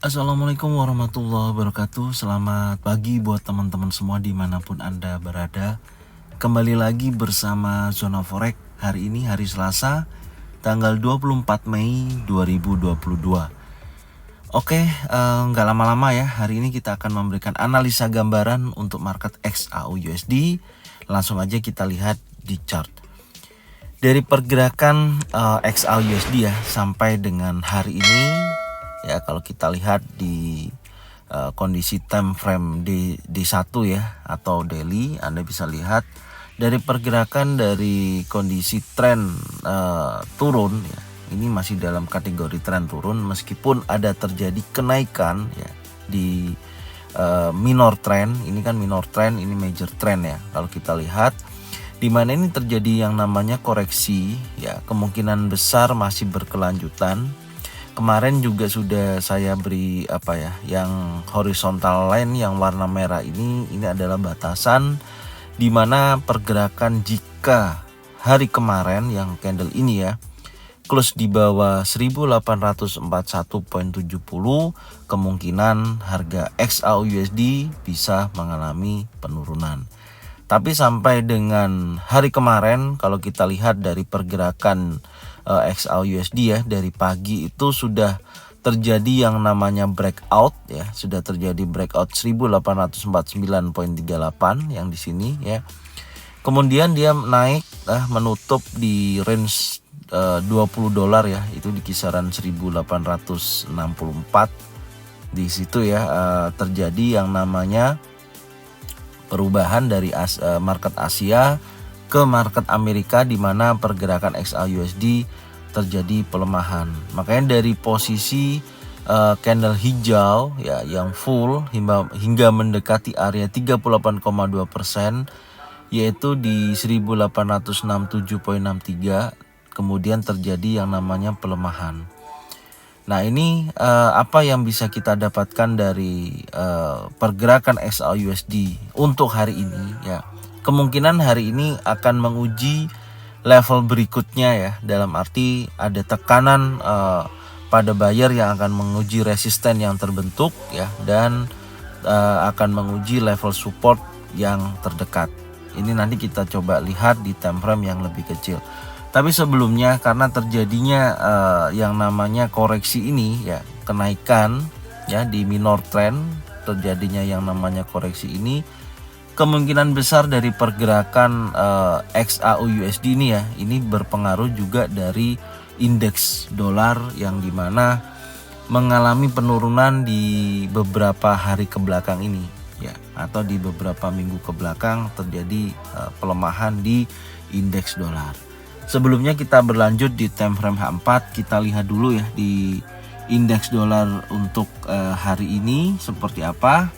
Assalamualaikum warahmatullahi wabarakatuh. Selamat pagi buat teman-teman semua dimanapun Anda berada. Kembali lagi bersama Zona Forex. Hari ini hari Selasa tanggal 24 Mei 2022. Oke, nggak lama-lama ya. Hari ini kita akan memberikan analisa gambaran untuk market XAU-USD. Langsung aja kita lihat di chart. Dari pergerakan XAU-USD ya sampai dengan hari ini ya, kalau kita lihat di kondisi time frame D1 ya atau daily, Anda bisa lihat dari pergerakan dari kondisi tren turun ya, ini masih dalam kategori tren turun meskipun ada terjadi kenaikan ya di minor trend. Ini kan minor trend, ini major trend ya. Kalau kita lihat di mana ini terjadi yang namanya koreksi ya, kemungkinan besar masih berkelanjutan. Kemarin juga sudah saya beri yang horizontal line yang warna merah ini adalah batasan di mana pergerakan jika hari kemarin yang candle ini ya close di bawah 1841.70, kemungkinan harga XAU-USD bisa mengalami penurunan. Tapi sampai dengan hari kemarin kalau kita lihat dari pergerakan XAU-USD ya, dari pagi itu sudah terjadi yang namanya breakout ya, sudah terjadi breakout 1849.38 yang di sini ya. Kemudian dia naik menutup di range $20 ya, itu di kisaran 1864. Di situ ya terjadi yang namanya perubahan dari market Asia ke market Amerika, di mana pergerakan XAU-USD terjadi pelemahan. Makanya dari posisi candle hijau ya yang full hingga mendekati area 38,2%, yaitu di 1867.63, kemudian terjadi yang namanya pelemahan. Nah ini apa yang bisa kita dapatkan dari pergerakan XAU-USD untuk hari ini ya. Kemungkinan hari ini akan menguji level berikutnya ya, dalam arti ada tekanan pada buyer yang akan menguji resisten yang terbentuk ya, dan akan menguji level support yang terdekat. Ini nanti kita coba lihat di time frame yang lebih kecil. Tapi sebelumnya, karena terjadinya yang namanya koreksi ini ya, kenaikan ya di minor trend, terjadinya yang namanya koreksi ini, kemungkinan besar dari pergerakan XAU-USD ini ya, ini berpengaruh juga dari indeks dolar yang dimana mengalami penurunan di beberapa hari kebelakang ini ya, atau di beberapa minggu kebelakang terjadi pelemahan di indeks dolar. Sebelumnya kita berlanjut di time frame H4, kita lihat dulu ya di indeks dolar untuk hari ini seperti apa.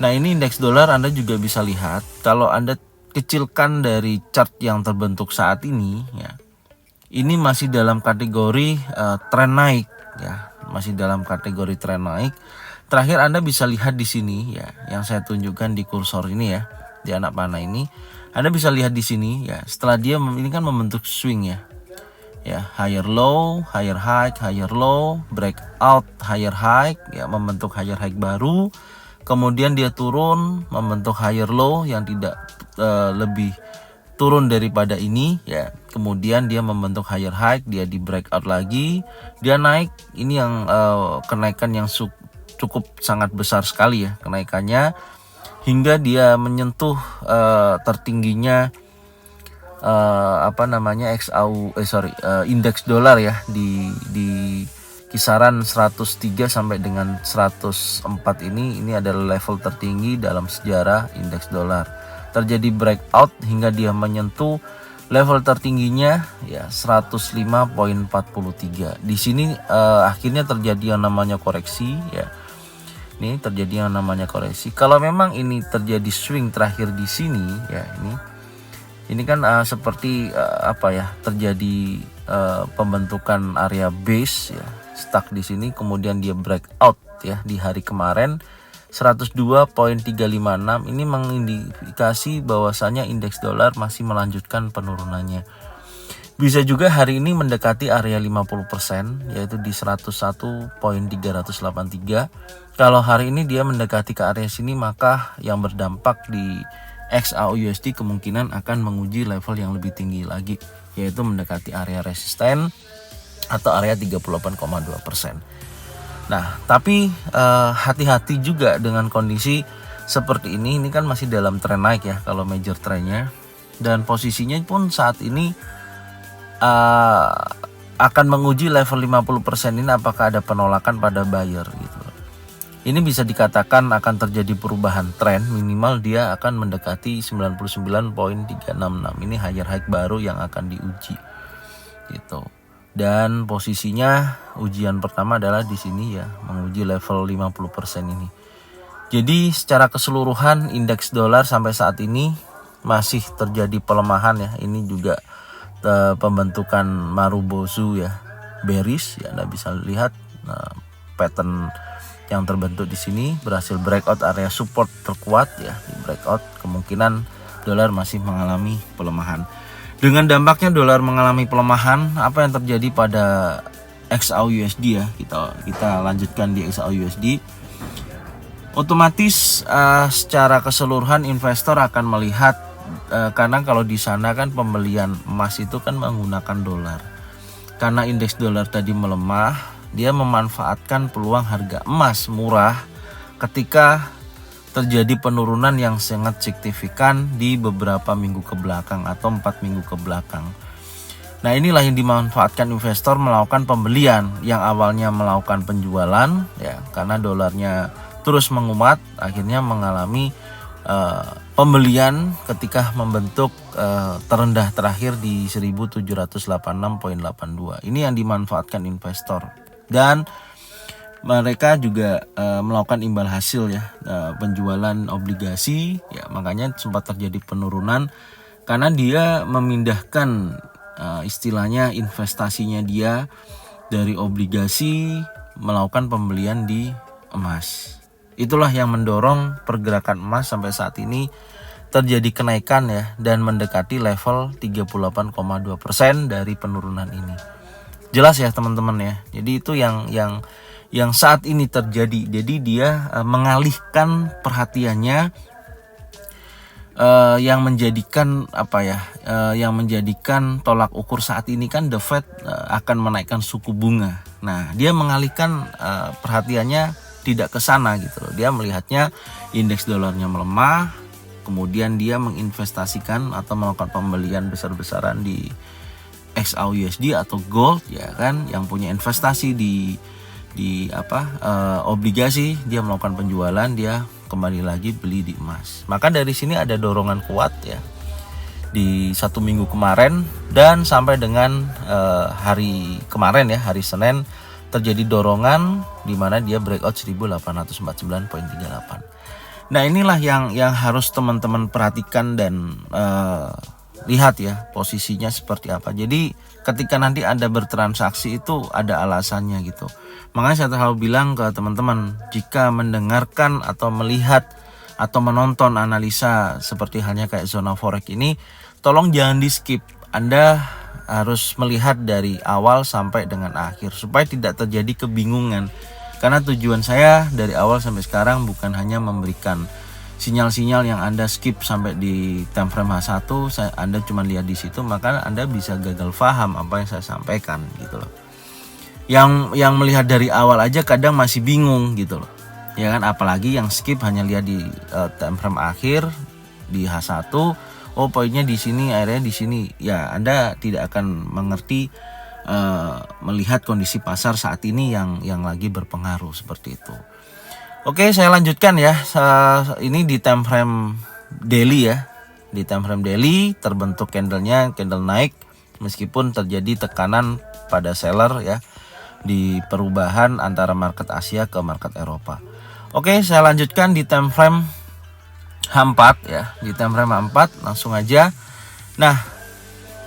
Nah ini indeks dolar Anda juga bisa lihat, kalau Anda kecilkan dari chart yang terbentuk saat ini ya, ini masih dalam kategori tren naik ya, masih dalam kategori tren naik. Terakhir Anda bisa lihat di sini ya, yang saya tunjukkan di kursor ini ya, di anak panah ini, Anda bisa lihat di sini ya, setelah dia ini kan membentuk swing ya, higher low, higher high, higher low, breakout higher high ya, membentuk higher high baru. Kemudian dia turun membentuk higher low yang tidak lebih turun daripada ini ya. Kemudian dia membentuk higher high, dia di breakout lagi, dia naik. Ini yang kenaikan yang cukup sangat besar sekali ya kenaikannya, hingga dia menyentuh tertingginya indeks dolar ya di kisaran 103 sampai dengan 104 ini adalah level tertinggi dalam sejarah indeks dolar. Terjadi breakout hingga dia menyentuh level tertingginya ya 105.43. Di sini akhirnya terjadi yang namanya koreksi ya. Ini terjadi yang namanya koreksi. Kalau memang ini terjadi swing terakhir di sini ya, ini kan seperti terjadi pembentukan area base ya, stuck di sini, kemudian dia breakout ya di hari kemarin 102.356. Ini mengindikasi bahwasanya indeks dolar masih melanjutkan penurunannya. Bisa juga hari ini mendekati area 50%, yaitu di 101.383. Kalau hari ini dia mendekati ke area sini, maka yang berdampak di XAUUSD kemungkinan akan menguji level yang lebih tinggi lagi, yaitu mendekati area resisten atau area 38,2%. Nah, tapi hati-hati juga dengan kondisi seperti ini kan masih dalam tren naik ya kalau major trennya, dan posisinya pun saat ini akan menguji level 50% ini apakah ada penolakan pada buyer gitu. Ini bisa dikatakan akan terjadi perubahan tren, minimal dia akan mendekati 99.366. Ini higher high baru yang akan diuji gitu. Dan posisinya ujian pertama adalah di sini ya, menguji level 50% ini. Jadi secara keseluruhan indeks dolar sampai saat ini masih terjadi pelemahan ya. Ini juga pembentukan Marubozu ya, bearish ya, Anda bisa lihat pattern yang terbentuk di sini berhasil breakout area support terkuat ya, di breakout kemungkinan dolar masih mengalami pelemahan. Dengan dampaknya dolar mengalami pelemahan, apa yang terjadi pada XAUUSD ya, kita lanjutkan di XAUUSD. Otomatis secara keseluruhan investor akan melihat karena kalau di sana kan pembelian emas itu kan menggunakan dolar. Karena indeks dolar tadi melemah, dia memanfaatkan peluang harga emas murah ketika terjadi penurunan yang sangat signifikan di beberapa minggu ke belakang atau 4 minggu ke belakang. Nah, inilah yang dimanfaatkan investor melakukan pembelian yang awalnya melakukan penjualan ya, karena dolarnya terus menguat, akhirnya mengalami pembelian ketika membentuk terendah terakhir di 1786.82. Ini yang dimanfaatkan investor, dan mereka juga melakukan imbal hasil ya, penjualan obligasi ya, makanya sempat terjadi penurunan karena dia memindahkan istilahnya investasinya dia dari obligasi melakukan pembelian di emas. Itulah yang mendorong pergerakan emas sampai saat ini terjadi kenaikan ya, dan mendekati level 38,2% dari penurunan ini. Jelas ya teman-teman ya. Jadi itu yang saat ini terjadi. Jadi dia mengalihkan perhatiannya, yang menjadikan yang menjadikan tolak ukur saat ini kan The Fed akan menaikkan suku bunga. Nah, dia mengalihkan perhatiannya tidak ke sana gitu loh. Dia melihatnya indeks dolarnya melemah, kemudian dia menginvestasikan atau melakukan pembelian besar-besaran di XAUUSD atau gold ya kan, yang punya investasi di obligasi, dia melakukan penjualan, dia kembali lagi beli di emas. Maka dari sini ada dorongan kuat ya di 1 minggu kemarin, dan sampai dengan hari kemarin ya, hari Senin terjadi dorongan di mana dia breakout 1849.38. Nah, inilah yang harus teman-teman perhatikan dan lihat ya posisinya seperti apa. Jadi ketika nanti Anda bertransaksi itu ada alasannya gitu. Makanya saya selalu bilang ke teman-teman, jika mendengarkan atau melihat atau menonton analisa seperti halnya kayak zona forex ini, tolong jangan di skip. Anda harus melihat dari awal sampai dengan akhir supaya tidak terjadi kebingungan. Karena tujuan saya dari awal sampai sekarang bukan hanya memberikan sinyal-sinyal yang Anda skip sampai di time frame H1, Anda cuma lihat di situ, maka Anda bisa gagal paham apa yang saya sampaikan gitu loh. Yang melihat dari awal aja kadang masih bingung gitu loh. Ya kan, apalagi yang skip hanya lihat di time frame akhir di H1. Oh, poinnya di sini, akhirnya di sini. Ya, Anda tidak akan mengerti melihat kondisi pasar saat ini yang lagi berpengaruh seperti itu. Oke, saya lanjutkan ya. Ini di time frame daily ya. Di time frame daily terbentuk candlenya, candle naik meskipun terjadi tekanan pada seller ya di perubahan antara market Asia ke market Eropa. Oke, saya lanjutkan di time frame H4 ya. Di time frame H4 langsung aja. Nah,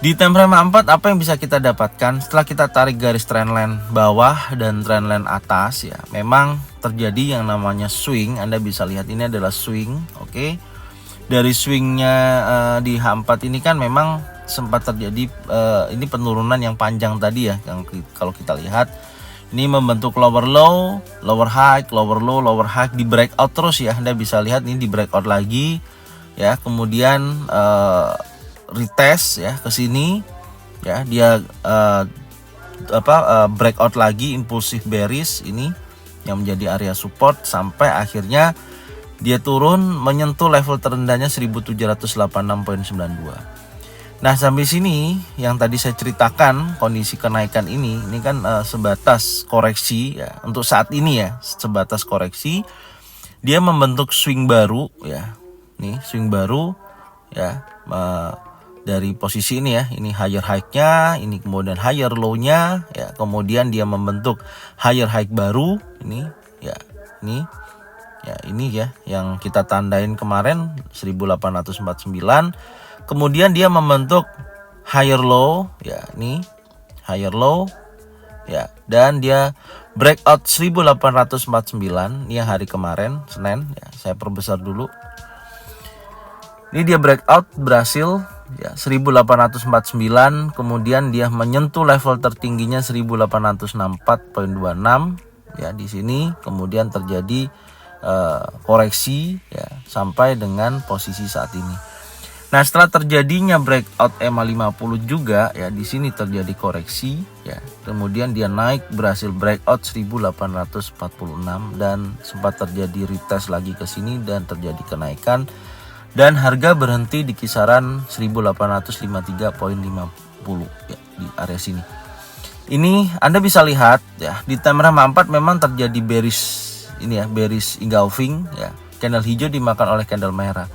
di time frame H4 apa yang bisa kita dapatkan setelah kita tarik garis trendline bawah dan trendline atas ya. Memang terjadi yang namanya swing. Anda bisa lihat ini adalah swing, oke. Dari swingnya di H4 ini kan memang sempat terjadi ini penurunan yang panjang tadi ya, yang kalau kita lihat ini membentuk lower low, lower high, lower low, lower high, di breakout terus ya. Anda bisa lihat ini di breakout lagi ya, kemudian retest ya ke sini ya, dia breakout lagi, impulsif bearish ini yang menjadi area support, sampai akhirnya dia turun menyentuh level terendahnya 1786.92. Nah, sampai sini yang tadi saya ceritakan kondisi kenaikan ini kan sebatas koreksi ya, untuk saat ini ya, sebatas koreksi. Dia membentuk swing baru ya. Nih, swing baru ya, dari posisi ini ya, ini higher high-nya, ini kemudian higher low-nya ya, kemudian dia membentuk higher high baru ini ya. Ini ya yang kita tandain kemarin 1849. Kemudian dia membentuk higher low ya, ini higher low ya, dan dia breakout 1849 ini hari kemarin Senin ya. Saya perbesar dulu. Ini dia breakout berhasil ya 1849, kemudian dia menyentuh level tertingginya 1864.26 ya di sini, kemudian terjadi koreksi ya sampai dengan posisi saat ini. Nah, setelah terjadinya breakout EMA 50 juga ya, di sini terjadi koreksi ya. Kemudian dia naik, berhasil breakout 1846 dan sempat terjadi retest lagi ke sini dan terjadi kenaikan, dan harga berhenti di kisaran 1853.50 ya, di area sini. Ini Anda bisa lihat ya, di time frame 4 memang terjadi bearish ini ya, bearish engulfing ya. Candle hijau dimakan oleh candle merah.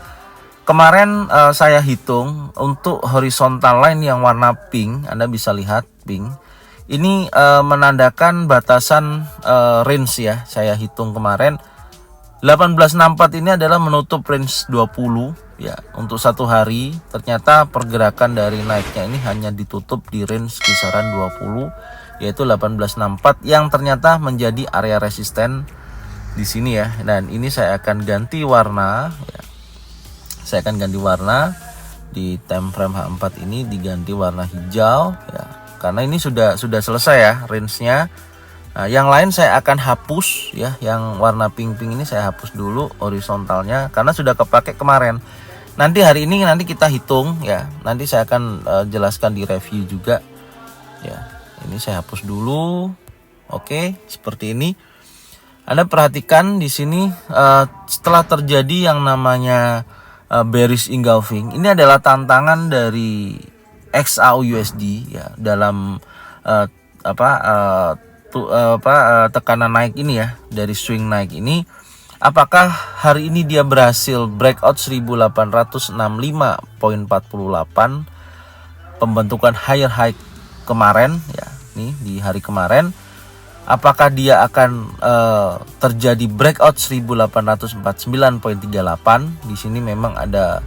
Kemarin saya hitung untuk horizontal line yang warna pink, Anda bisa lihat pink. Ini menandakan batasan range ya. Saya hitung kemarin 1864 ini adalah menutup range 20 ya. Untuk satu hari ternyata pergerakan dari naiknya ini hanya ditutup di range kisaran 20, yaitu 1864 yang ternyata menjadi area resisten di sini ya. Dan ini saya akan ganti warna ya. Saya akan ganti warna di time frame H4 ini, diganti warna hijau ya, karena ini sudah selesai ya range-nya. Nah, yang lain saya akan hapus ya, yang warna pink-pink ini saya hapus dulu horizontalnya karena sudah kepake kemarin. Nanti hari ini kita hitung ya, nanti saya akan jelaskan di review juga ya. Ini saya hapus dulu. Oke, seperti ini. Anda perhatikan di sini setelah terjadi yang namanya bearish engulfing, ini adalah tantangan dari XAUUSD ya dalam tekanan naik ini ya, dari swing naik ini. Apakah hari ini dia berhasil breakout 1865.48, pembentukan higher high kemarin ya, nih di hari kemarin. Apakah dia akan terjadi breakout 1849.38? Di sini memang ada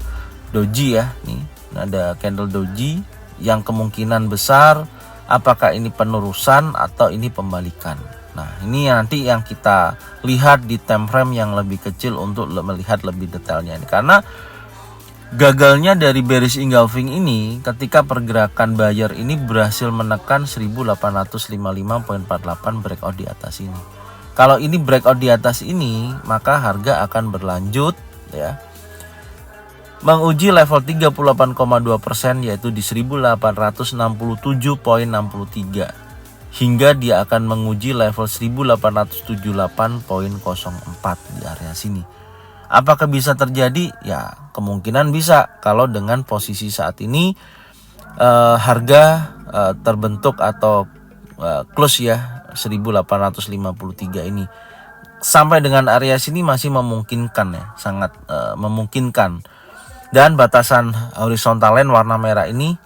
doji ya, nih ada candle doji yang kemungkinan besar apakah ini penerusan atau ini pembalikan. Nah, ini nanti yang kita lihat di time frame yang lebih kecil untuk melihat lebih detailnya ini, karena gagalnya dari bearish engulfing ini ketika pergerakan buyer ini berhasil menekan 1855.48 breakout di atas ini. Kalau ini breakout di atas ini, maka harga akan berlanjut ya, menguji level 38,2% yaitu di 1867.63, hingga dia akan menguji level 1878.04 di area sini. Apakah bisa terjadi? Ya, kemungkinan bisa kalau dengan posisi saat ini harga terbentuk atau close ya 1853 ini. Sampai dengan area sini masih memungkinkan ya, sangat memungkinkan. Dan batasan horizontal line warna merah ini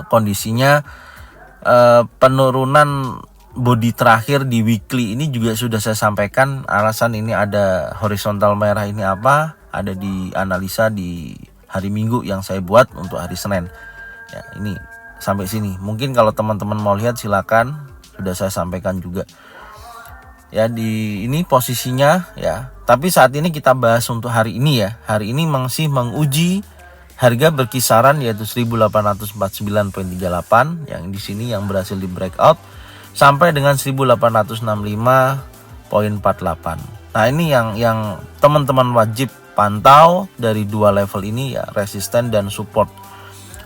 kondisinya penurunan body terakhir di weekly ini juga sudah saya sampaikan. Alasan ini ada horizontal merah ini apa, ada di analisa di hari Minggu yang saya buat untuk hari Senin ya. Ini sampai sini, mungkin kalau teman-teman mau lihat silakan, sudah saya sampaikan juga ya di ini posisinya ya. Tapi saat ini kita bahas untuk hari ini ya. Hari ini masih menguji harga berkisaran yaitu 1849.38 yang di sini yang berhasil di breakout sampai dengan 1865.48. Nah, ini yang teman-teman wajib pantau dari dua level ini ya, resisten dan support.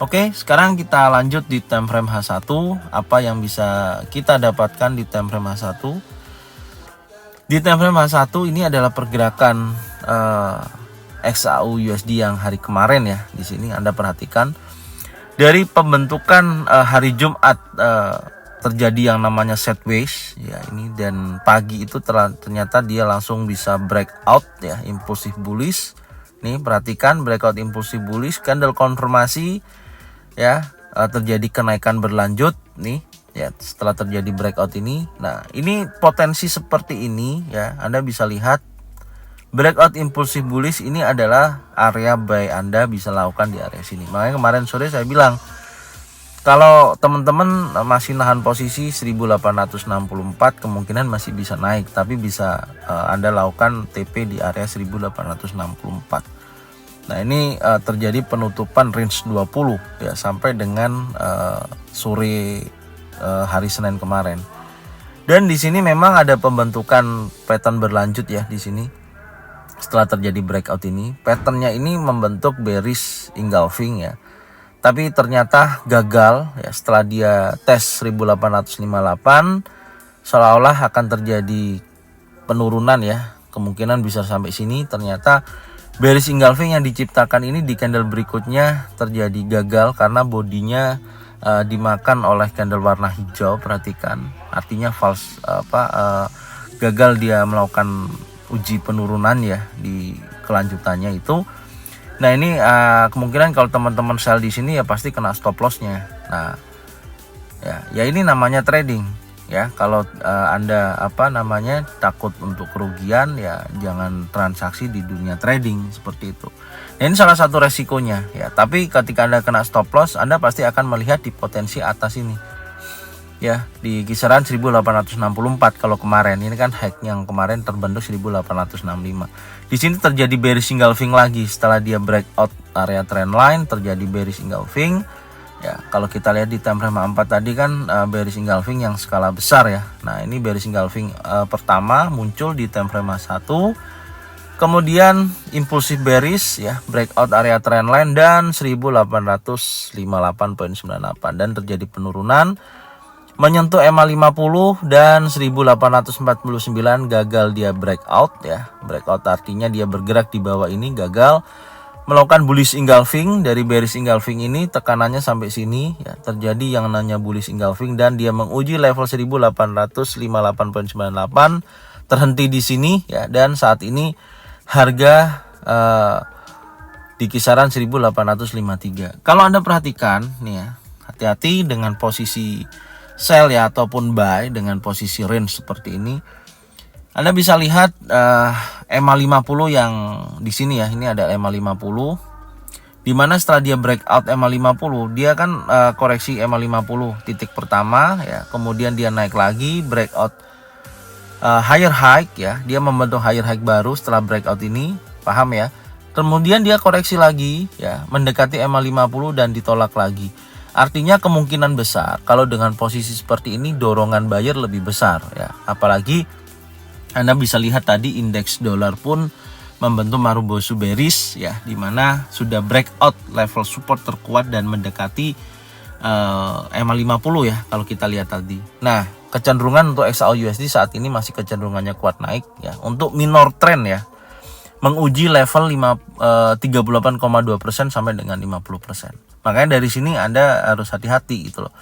Oke, sekarang kita lanjut di time frame H1. Apa yang bisa kita dapatkan di time frame H1? Di time frame H1 ini adalah pergerakan XAU USD yang hari kemarin ya. Di sini Anda perhatikan dari pembentukan hari Jumat terjadi yang namanya sideways ya ini, dan pagi itu ternyata dia langsung bisa breakout ya, impulsif bullish. Nih perhatikan breakout impulsif bullish, candle konfirmasi ya, terjadi kenaikan berlanjut nih ya setelah terjadi breakout ini. Nah, ini potensi seperti ini ya, Anda bisa lihat breakout impulsif bullish ini adalah area buy Anda bisa lakukan di area sini. Makanya kemarin sore saya bilang kalau teman-teman masih nahan posisi 1864 kemungkinan masih bisa naik, tapi bisa Anda lakukan TP di area 1864. Nah, ini terjadi penutupan range 20 ya sampai dengan sore hari Senin kemarin. Dan di sini memang ada pembentukan pattern berlanjut ya di sini. Setelah terjadi breakout ini, patternnya ini membentuk bearish engulfing ya. Tapi ternyata gagal ya setelah dia tes 1858, seolah-olah akan terjadi penurunan ya. Kemungkinan bisa sampai sini, ternyata bearish engulfing yang diciptakan ini di candle berikutnya terjadi gagal karena bodinya dimakan oleh candle warna hijau. Perhatikan, artinya false gagal dia melakukan uji penurunan ya di kelanjutannya itu. Nah, ini kemungkinan kalau teman-teman sell di sini ya pasti kena stop lossnya. Nah, ya ini namanya trading ya. Kalau Anda takut untuk kerugian ya jangan transaksi di dunia trading seperti itu. Nah, ini salah satu resikonya ya. Tapi ketika Anda kena stop loss, Anda pasti akan melihat di potensi atas ini ya, di kisaran 1864 kalau kemarin. Ini kan high yang kemarin terbentuk 1865. Di sini terjadi bearish engulfing lagi setelah dia breakout area trendline, terjadi bearish engulfing. Ya, kalau kita lihat di time frame 4 tadi kan bearish engulfing yang skala besar ya. Nah, ini bearish engulfing pertama muncul di time frame 1. Kemudian impulsif bearish ya, breakout area trendline dan 1858.98 dan terjadi penurunan menyentuh EMA 50 dan 1849 gagal dia breakout ya. Breakout artinya dia bergerak di bawah ini, gagal melakukan bullish engulfing. Dari bearish engulfing ini tekanannya sampai sini ya, terjadi yang namanya bullish engulfing dan dia menguji level 1858.98, terhenti di sini ya, dan saat ini harga di kisaran 1853. Kalau Anda perhatikan nih ya, hati-hati dengan posisi sell ya ataupun buy dengan posisi range seperti ini. Anda bisa lihat EMA 50 yang di sini ya, ini ada EMA 50. Dimana setelah dia breakout EMA 50, dia kan koreksi EMA 50 titik pertama ya, kemudian dia naik lagi breakout higher high ya, dia membentuk higher high baru setelah breakout ini, paham ya. Kemudian dia koreksi lagi ya, mendekati EMA 50 dan ditolak lagi. Artinya kemungkinan besar kalau dengan posisi seperti ini dorongan buyer lebih besar ya. Apalagi Anda bisa lihat tadi indeks dolar pun membentuk Marubozu bearish ya, dimana sudah breakout level support terkuat dan mendekati EMA 50 ya kalau kita lihat tadi. Nah, kecenderungan untuk XAU USD saat ini masih kecenderungannya kuat naik ya. Untuk minor trend ya, menguji level 38,2% sampai dengan 50%. Makanya dari sini Anda harus hati-hati gitu loh.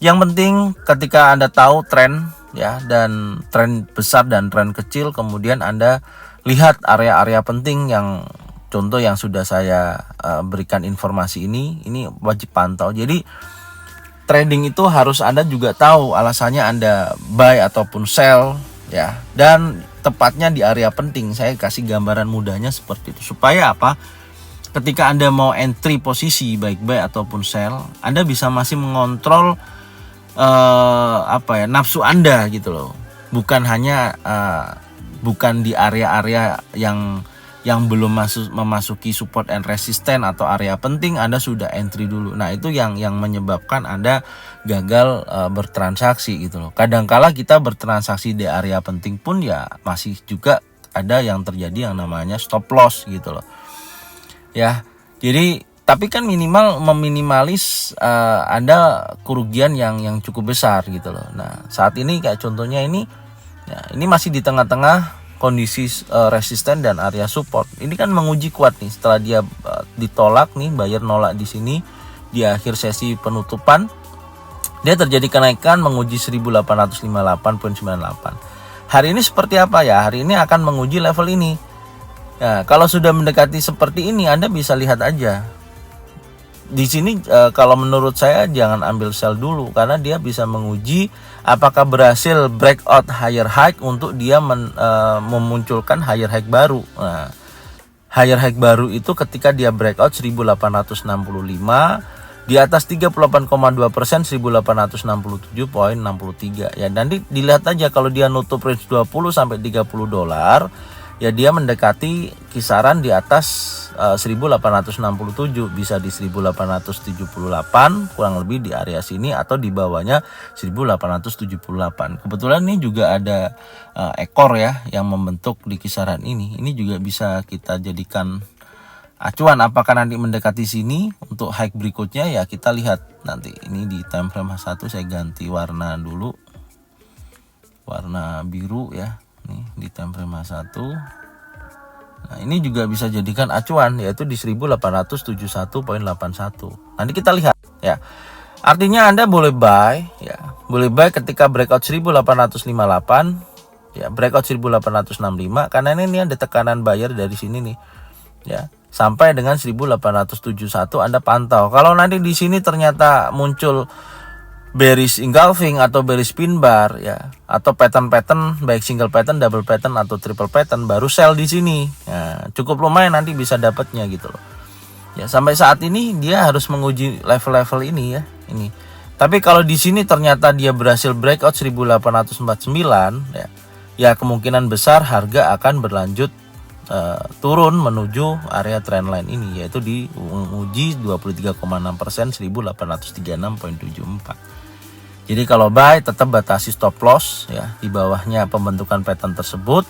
Yang penting ketika Anda tahu tren ya, dan tren besar dan tren kecil, kemudian Anda lihat area-area penting yang contoh yang sudah saya berikan informasi ini wajib pantau. Jadi trading itu harus Anda juga tahu alasannya Anda buy ataupun sell ya, dan tepatnya di area penting. Saya kasih gambaran mudahnya seperti itu supaya apa? Ketika Anda mau entry posisi baik buy ataupun sell, Anda bisa masih mengontrol nafsu Anda gitu loh. Bukan hanya bukan di area-area yang yang belum memasuki support and resistance atau area penting Anda sudah entry dulu. Nah, itu yang menyebabkan Anda gagal bertransaksi gitu loh. Kadangkala kita bertransaksi di area penting pun ya masih juga ada yang terjadi yang namanya stop loss gitu loh. Ya. Jadi tapi kan minimal meminimalis ada kerugian yang cukup besar gitu loh. Nah, saat ini kayak contohnya ini ya, ini masih di tengah-tengah kondisi resisten dan area support. Ini kan menguji kuat nih setelah dia ditolak nih, buyer nolak di sini di akhir sesi penutupan. Dia terjadi kenaikan menguji 1858.98. Hari ini seperti apa ya? Hari ini akan menguji level ini. Ya, kalau sudah mendekati seperti ini Anda bisa lihat aja. Di sini kalau menurut saya jangan ambil sell dulu karena dia bisa menguji apakah berhasil breakout higher high untuk dia memunculkan higher high baru. Nah, higher high baru itu ketika dia breakout 1865 di atas 38,2% 1867.63 ya. Nanti dilihat aja kalau dia nutup range 20 sampai 30 dolar ya, dia mendekati kisaran di atas 1867, bisa di 1878 kurang lebih di area sini atau di bawahnya 1878. Kebetulan ini juga ada ekor ya yang membentuk di kisaran ini. Ini juga bisa kita jadikan acuan apakah nanti mendekati sini untuk high berikutnya ya. Kita lihat nanti. Ini di time frame H1 saya ganti warna dulu, warna biru ya. Nih di time frame H1. Nah, ini juga bisa jadikan acuan yaitu di 1871.81. Nanti kita lihat ya. Artinya Anda boleh buy ya. Boleh buy ketika breakout 1858 ya, breakout 1865 karena ini ada tekanan buyer dari sini nih. Ya, sampai dengan 1871 Anda pantau. Kalau nanti di sini ternyata muncul bearish engulfing atau bearish pin bar ya, atau pattern baik single pattern, double pattern atau triple pattern, baru sell di sini. Ya, cukup lumayan nanti bisa dapatnya gitu loh. Ya, sampai saat ini dia harus menguji level-level ini ya, ini. Tapi kalau di sini ternyata dia berhasil breakout 1849 ya, ya kemungkinan besar harga akan berlanjut turun menuju area trendline ini yaitu di uji 23,6% 1836.74. Jadi kalau buy tetap batasi stop loss ya di bawahnya pembentukan pattern tersebut.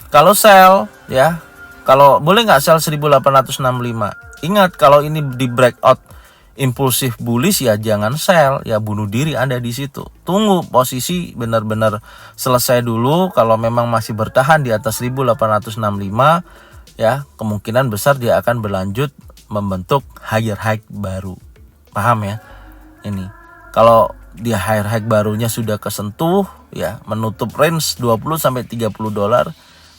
Kalau sell ya, kalau boleh nggak sell 1865. Ingat kalau ini di breakout impulsif bullish ya jangan sell ya, bunuh diri Anda di situ. Tunggu posisi benar-benar selesai dulu. Kalau memang masih bertahan di atas 1865 ya, kemungkinan besar dia akan berlanjut membentuk higher high baru. Paham ya? Ini. Kalau dia higher high barunya sudah kesentuh ya, menutup range 20 sampai 30 dolar,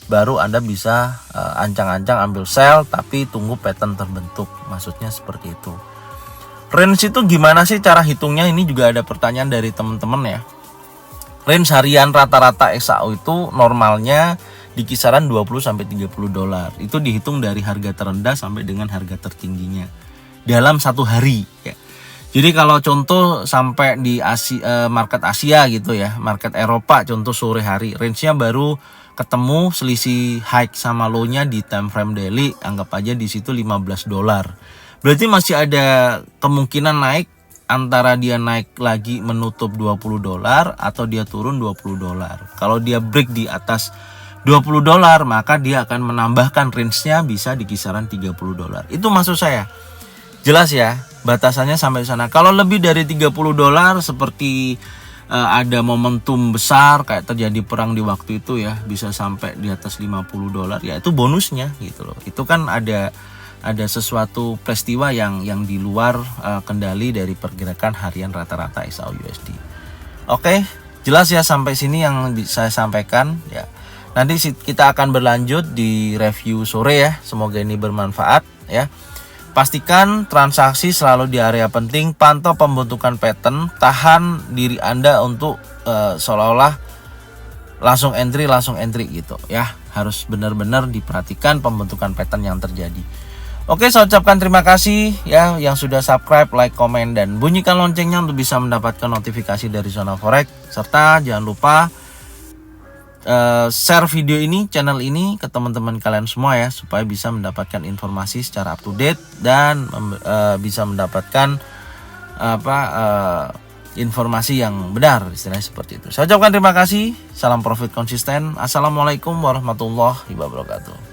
baru Anda bisa ancang-ancang ambil sell tapi tunggu pattern terbentuk. Maksudnya seperti itu. Range itu gimana sih cara hitungnya? Ini juga ada pertanyaan dari teman-teman ya. Range harian rata-rata XAU itu normalnya di kisaran 20 sampai 30 dolar. Itu dihitung dari harga terendah sampai dengan harga tertingginya dalam satu hari ya. Jadi kalau contoh sampai di market Asia gitu ya, market Eropa contoh sore hari, range-nya baru ketemu selisih high sama low-nya di time frame daily, anggap aja di situ 15 dolar. Berarti masih ada kemungkinan naik antara dia naik lagi menutup 20 dolar atau dia turun 20 dolar. Kalau dia break di atas 20 dolar, maka dia akan menambahkan range-nya bisa di kisaran 30 dolar. Itu maksud saya. Jelas ya, batasannya sampai sana. Kalau lebih dari 30 dolar seperti ada momentum besar kayak terjadi perang di waktu itu ya, bisa sampai di atas 50 dolar ya, itu bonusnya gitu loh. Itu kan ada sesuatu peristiwa yang di luar kendali dari pergerakan harian rata-rata XAU USD. Oke, jelas ya sampai sini yang saya sampaikan ya. Nanti kita akan berlanjut di review sore ya. Semoga ini bermanfaat ya. Pastikan transaksi selalu di area penting, pantau pembentukan pattern, tahan diri Anda untuk seolah-olah langsung entry gitu ya. Harus benar-benar diperhatikan pembentukan pattern yang terjadi. Oke, saya ucapkan terima kasih ya yang sudah subscribe, like, komen, dan bunyikan loncengnya untuk bisa mendapatkan notifikasi dari Zona Forex. Serta jangan lupa share video ini, channel ini ke teman-teman kalian semua ya, supaya bisa mendapatkan informasi secara up to date dan bisa mendapatkan informasi yang benar, istilahnya seperti itu. Saya ucapkan terima kasih. Salam profit konsisten. Assalamualaikum warahmatullahi wabarakatuh.